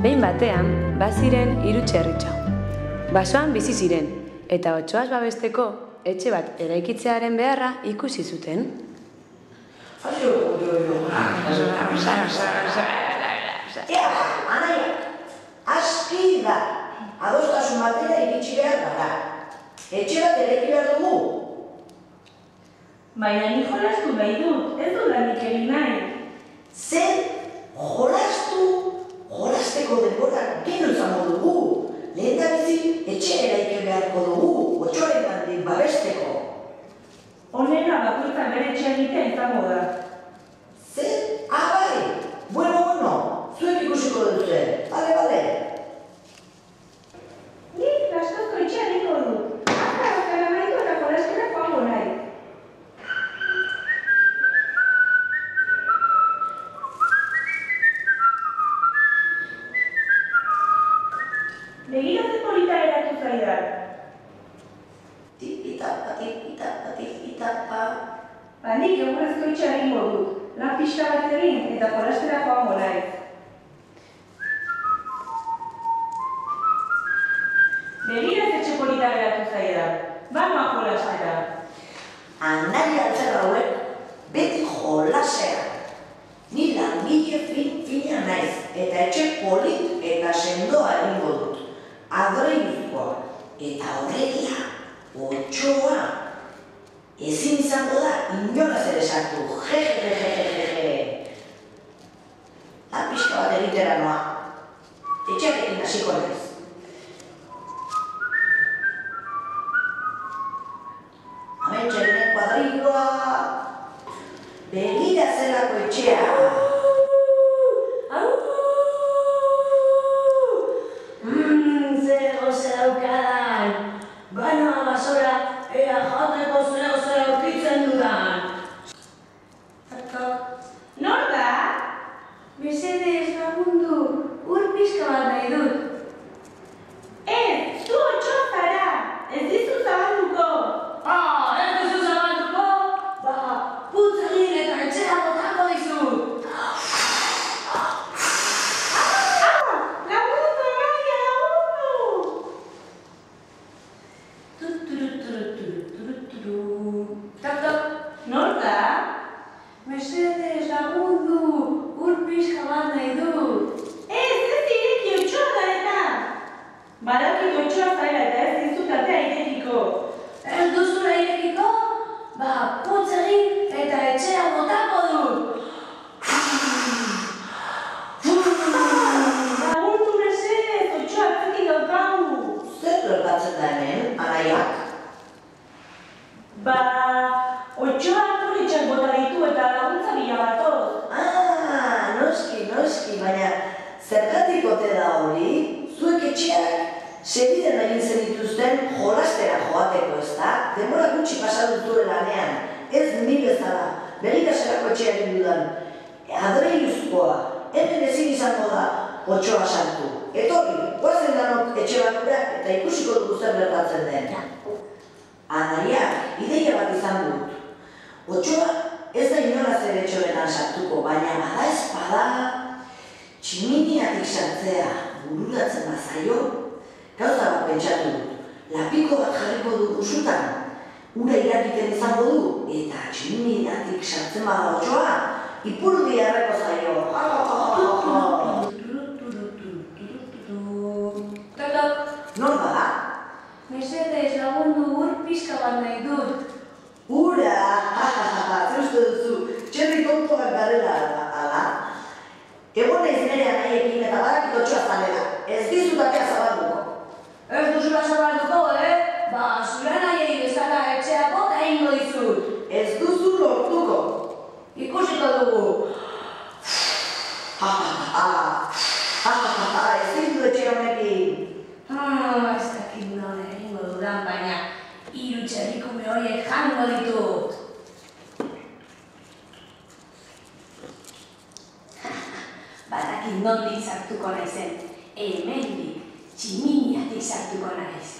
Behin batean, baziren 3 txerritxo. Basoan bizi ziren, eta otsoaz babesteko etxe bat eraikitzearen beharra ikusi zuten. Anaia, aski da, adostasun batera iritsi behar gara. Etxe bat eraiki behar dugu. Baina ni jolastu nahi dut, ez du lanik egin nahi. Zer, jolasteko denbora gero izango dugu. Lehendabizi etxe eraiki beharko dugu, otsoaren gandik babesteko. Honela bakoitzak bere etxea egitea izango da. Zer? Bai! Bueno, zuek ikusiko duzue. Bale. Nik laskazko etxea niko dut. Azkara nahi du eta jolastera joango nahi. Begiratzen polita eratu zaidan. Tipitapa. Ba, nik egurrezko etxea egingo dut. Lan pixka bat egin eta jolastera joango nahi. Begiraz etxe polita eratu zaidan. Banoa jolastera. Anai altzera hauek beti jolasea. Ni langile fina naiz eta etxe polit eta sendoa egingo dut. Adreiluzkoa eta horregia, otsoa, ezin izango da inolaz ere sartu. Lan pixka bat egitera noa. Etxearekin hasiko naiz. Amentxeren kuadrilloa. Begira zelako etxea. Zer goze daukadan. Banoa basora, ea jateko zer goze aurkitzen dudan. Nor da? Mesedez, lagundu, ur pixka bat nahi dut. Ez, zu otsoa zara. Ez dizu zabalduko. Ez duzu zabalduko? Ba, putz egin eta etxea botako dizut. Lagundu, Amaia, lagundu! Nor da? Mesedez, lagundu, ur pixka bat nahi dut. Ez ireki otsoa da eta. Badakit otsoa zaila eta ez dizut atea irekiko. Ez duzula irekiko? Ba, putz egin eta etxea botako dut. Lagundu mesedez, otsoa atzetik daukagu. Zer gertatzen da hemen, anaiak? Ba, otsoa turitxak bota ditu eta laguntza bila batoz. Noski, baina zergatik ote da hori? Zuek etxeak sebiden egin zenituzten jolastera joateko, ezta? Denbora gutxi pasatu zure lanean, ez ni bezala, begira zelako etxea egin dudan. Adreiluzkoa, hemen ezin izango da otsoa sartu. Etorri, guazen danok etxe bakura eta ikusiko dugu zer gertatzen den. Anaia, ideia bat izan dut. Otsoa ez da inolaz ere etxorenan sartuko, baina bada espada tximiniatik sartzea bururatzen bazaio, gauza bat pentsatu dut. Lapiko bat jarriko dugu sutan, ura irakiten izango du, eta tximiniatik sartzen bada otsoa, ipurdi harreko zaio. Nor bada? Mesedez, lagundu, ur pixka bat nahi dut. Ura! Zer uste duzu, txerri tontoak garela, ala? Egon naiz nire anaiekin eta badakit otsoa zanela. Ez dizut atea zabalduko. Ez duzula zabalduko, Ba, zure anaiei bezala etxea bota egingo dizut. Ez duzu lortuko. Ikusiko dugu. Ezin du etxe honekin. Ez dakit non egingo dudan, baina 3 txerrikume horiek jango ditut. Badakit nondik sartuko naizen, hemendik tximiniatik sartuko naiz.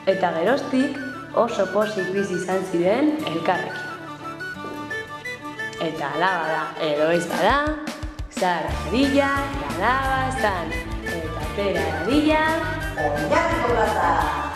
Eta geroztik, oso pozik bizi izan ziren elkarrekin. Eta alaba da, edo ez bada, zara dadila, alaba zan, eta pera dadila, Oinarriko plaza!